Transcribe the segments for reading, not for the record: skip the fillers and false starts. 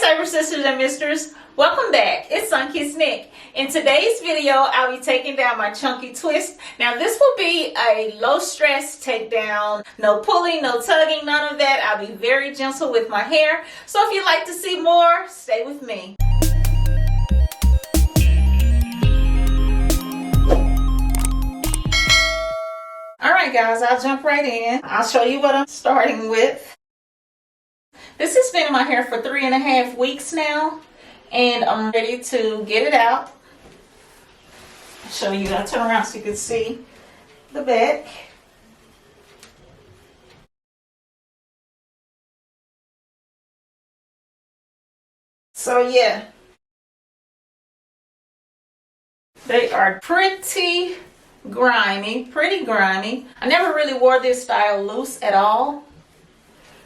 Cyber Sisters and Misters, welcome back. It's Sunkissed Nick. In today's video, I'll be taking down my chunky twist. Now this will be a low stress takedown. No pulling, no tugging, none of that. I'll be very gentle with my hair. So if you'd like to see more, stay with me. Alright guys, I'll jump right in. I'll show you what I'm starting with. This has been in my hair for 3.5 weeks now, and I'm ready to get it out. I'll show you. I'll turn around so you can see the back. So yeah, they are pretty grimy. I never really wore this style loose at all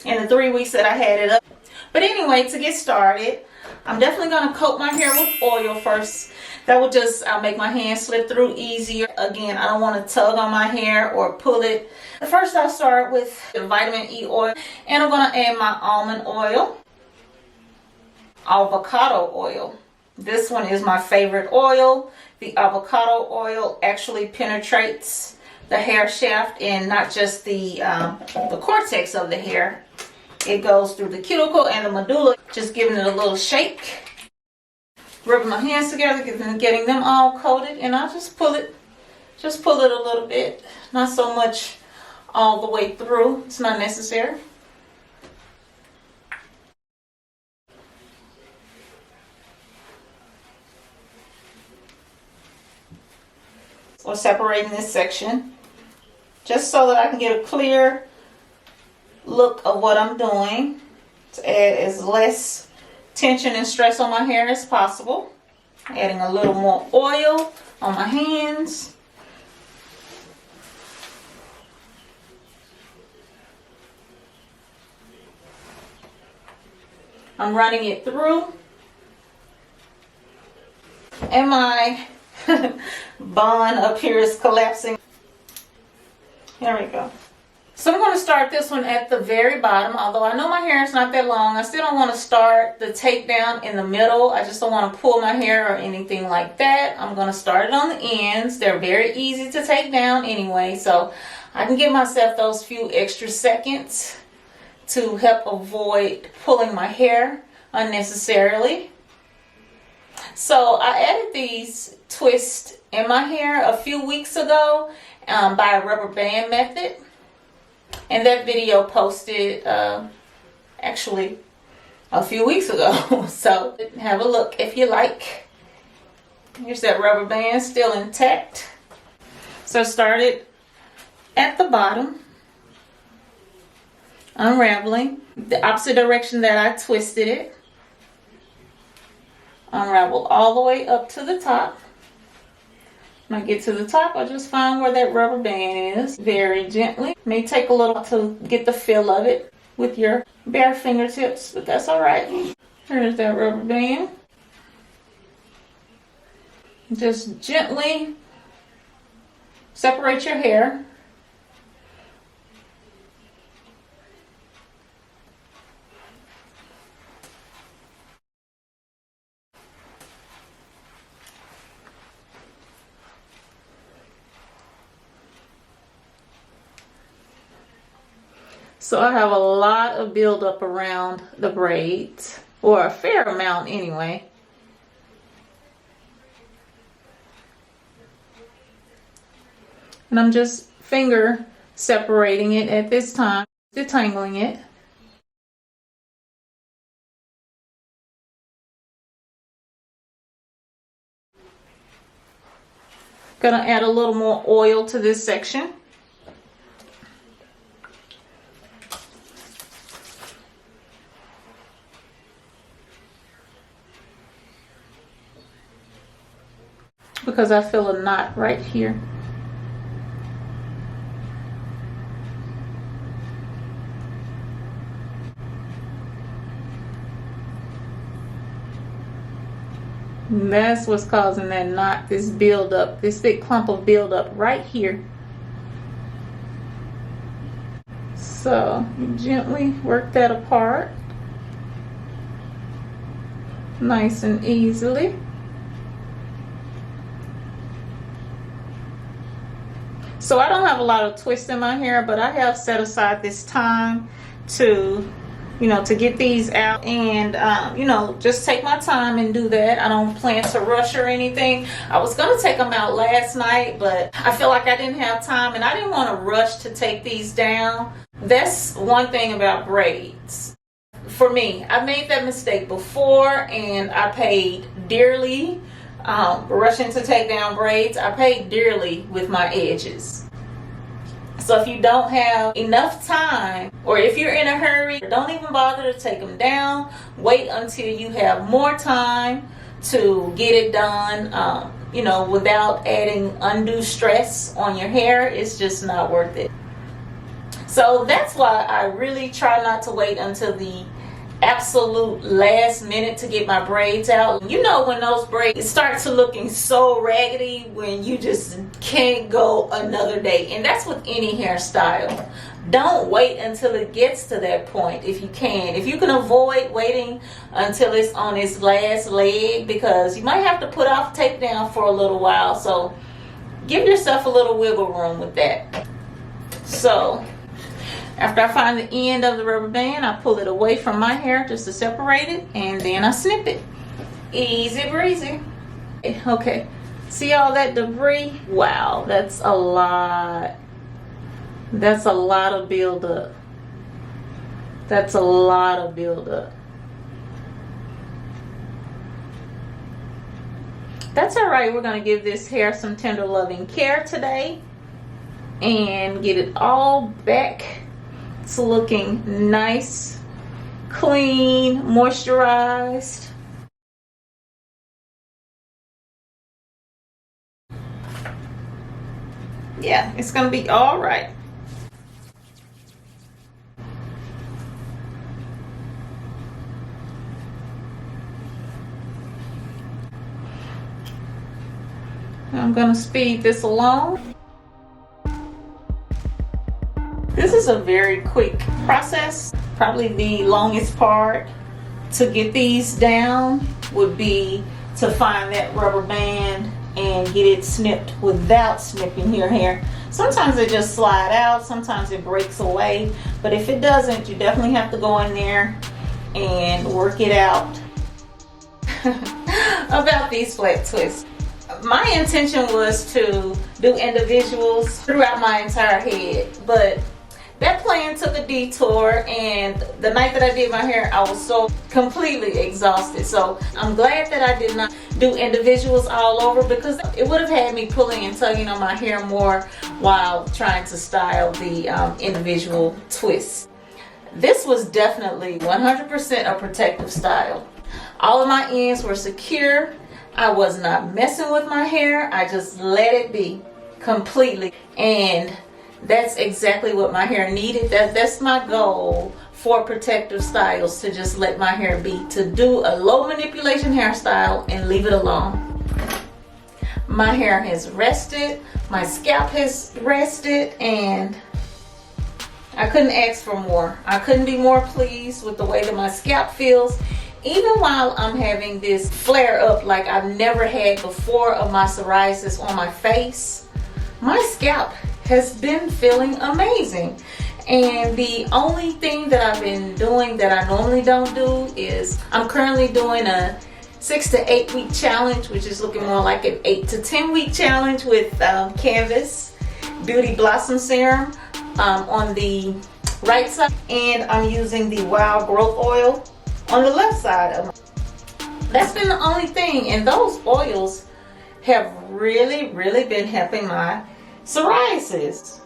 in the 3 weeks that I had it up. But anyway, to get started, I'm definitely going to coat my hair with oil first. That will just make my hand slip through easier. Again, I don't want to tug on my hair or pull it. First, I'll start with the vitamin E oil, and I'm going to add my almond oil, avocado oil. This one is my favorite oil. The avocado oil actually penetrates the hair shaft and not just the cortex of the hair. It goes through the cuticle and the medulla, just giving it a little shake. Rubbing my hands together, getting them all coated, and I'll just pull it a little bit. Not so much all the way through. It's not necessary. So separating this section, just so that I can get a clear look of what I'm doing, to add as less tension and stress on my hair as possible. Adding a little more oil on my hands. I'm running it through, and my bun up here is collapsing. Here we go. So I'm going to start this one at the very bottom. Although I know my hair is not that long, I still don't want to start the takedown in the middle. I just don't want to pull my hair or anything like that. I'm going to start it on the ends. They're very easy to take down anyway, so I can give myself those few extra seconds to help avoid pulling my hair unnecessarily. So I added these twists in my hair a few weeks ago by a rubber band method. And that video posted actually a few weeks ago. So have a look if you like. Here's that rubber band still intact. So started at the bottom, unraveling the opposite direction that I twisted it. Unravel all the way up to the top. When I get to the top, I just find where that rubber band is very gently. May take a little to get the feel of it with your bare fingertips, but that's all right. Here's that rubber band. Just gently separate your hair. So I have a lot of buildup around the braids, or a fair amount anyway. And I'm just finger separating it at this time, detangling it. Gonna add a little more oil to this section. Because I feel a knot right here. And that's what's causing that knot, this buildup, this thick clump of buildup right here. So you gently work that apart. nice and easily. So I don't have a lot of twists in my hair, but I have set aside this time to, you know, to get these out and, you know, just take my time and do that. I don't plan to rush or anything. I was going to take them out last night, but I feel like I didn't have time and I didn't want to rush to take these down. That's one thing about braids. For me, I made that mistake before and I paid dearly. Rushing to take down braids, I paid dearly with my edges. So if you don't have enough time, or if you're in a hurry, don't even bother to take them down. Wait until you have more time to get it done, you know, without adding undue stress on your hair. It's just not worth it. So that's why I really try not to wait until the absolute last minute to get my braids out. You know, when those braids start to looking so raggedy, when you just can't go another day. And that's with any hairstyle. Don't wait until it gets to that point if you can. If you can avoid waiting until it's on its last leg, because you might have to put off takedown for a little while. So give yourself a little wiggle room with that. So after I find the end of the rubber band, I pull it away from my hair just to separate it, and then I snip it. Easy breezy. Okay, see all that debris? Wow, that's a lot. That's a lot of buildup. That's a lot of buildup. That's all right. We're going to give this hair some tender loving care today and get it all back. It's looking nice, clean, moisturized. Yeah, it's gonna be all right. I'm gonna speed this along. This is a very quick process. Probably the longest part to get these down would be to find that rubber band and get it snipped without snipping your hair. Sometimes it just slide out, sometimes it breaks away, but if it doesn't, you definitely have to go in there and work it out. About these flat twists. My intention was to do individuals throughout my entire head, but that plan took a detour, and the night that I did my hair, I was so completely exhausted. So I'm glad that I did not do individuals all over, because it would have had me pulling and tugging on my hair more while trying to style the individual twists. This was definitely 100% a protective style. All of my ends were secure. I was not messing with my hair. I just let it be completely. And that's exactly what my hair needed. That's my goal for protective styles, to just let my hair be, to do a low manipulation hairstyle and leave it alone. My hair has rested, my scalp has rested, and I couldn't ask for more. I couldn't be more pleased with the way that my scalp feels, even while I'm having this flare up like I've never had before of my psoriasis on my face. My scalp has been feeling amazing. And the only thing that I've been doing that I normally don't do is I'm currently doing a 6 to 8 week challenge, which is looking more like an 8 to 10 week challenge with Canvas Beauty Blossom Serum on the right side, and I'm using the Wild Growth Oil on the left side of it. That's been the only thing, and those oils have really been helping my psoriasis,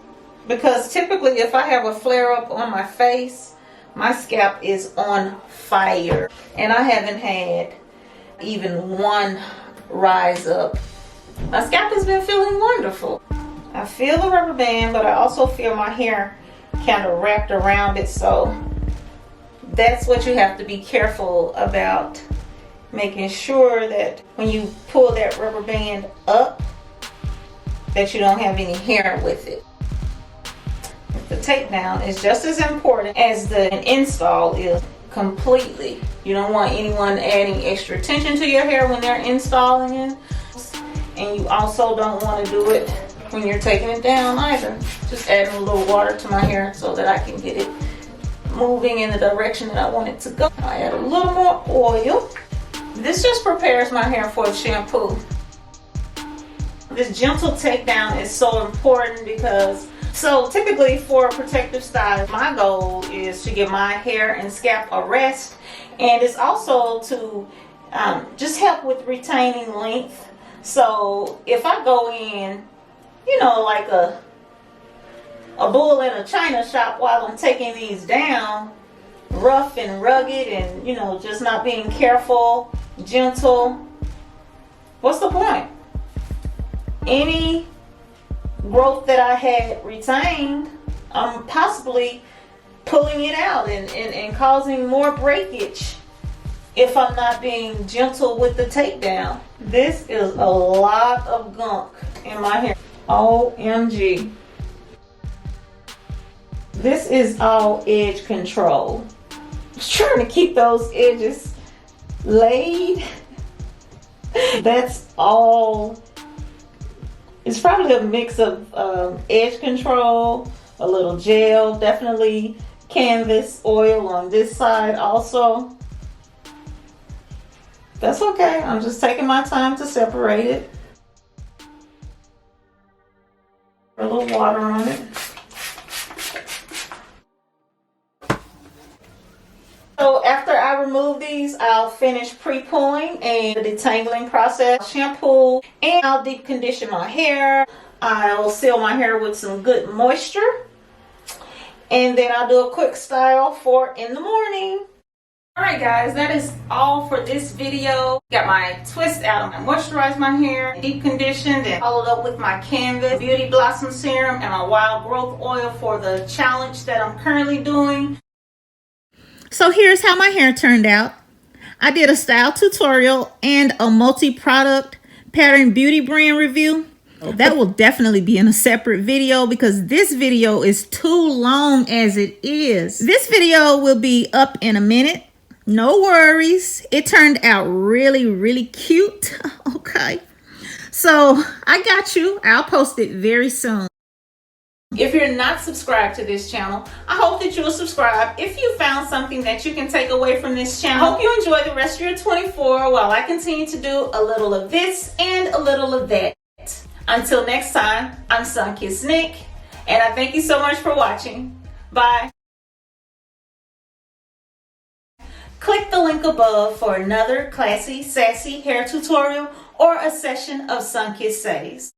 because typically if I have a flare up on my face, my scalp is on fire, and I haven't had even one rise up. My scalp has been feeling wonderful. I feel the rubber band, but I also feel my hair kind of wrapped around it, so that's what you have to be careful about, making sure that when you pull that rubber band up, that you don't have any hair with it. The takedown is just as important as the install is completely. You don't want anyone adding extra attention to your hair when they're installing it. And you also don't want to do it when you're taking it down either. Just adding a little water to my hair so that I can get it moving in the direction that I want it to go. I add a little more oil. This just prepares my hair for the shampoo. This gentle takedown is so important because, so typically for a protective style, my goal is to give my hair and scalp a rest, and it's also to just help with retaining length. So if I go in, you know, like a bull in a china shop while I'm taking these down, rough and rugged and, you know, just not being careful, gentle, what's the point? Any growth that I had retained, I'm possibly pulling it out and causing more breakage if I'm not being gentle with the takedown. This is a lot of gunk in my hair. OMG. This is all edge control. Just trying to keep those edges laid. That's all. It's probably a mix of edge control, a little gel, definitely canvas oil on this side also. That's okay. I'm just taking my time to separate it. A little water on it. So after I remove these, I'll finish pre-pulling and the detangling process, shampoo, and I'll deep condition my hair. I'll seal my hair with some good moisture, and then I'll do a quick style for in the morning. Alright guys, that is all for this video. Got my twist out, I moisturized my hair, deep conditioned, and followed up with my Canvas Beauty Blossom Serum and my Wild Growth Oil for the challenge that I'm currently doing. So here's how my hair turned out. I did a style tutorial and a multi-product pattern beauty brand review. That will definitely be in a separate video because this video is too long as it is. This video will be up in a minute. No worries. It turned out really, really cute. Okay. So I got you. I'll post it very soon. If you're not subscribed to this channel, I hope that you'll subscribe if you found something that you can take away from this channel. I hope you enjoy the rest of your 24 while I continue to do a little of this and a little of that. Until next time, I'm Sunkissed Nick, and I thank you so much for watching. Bye. Click the link above for another classy, sassy hair tutorial or a session of Sunkissed Says.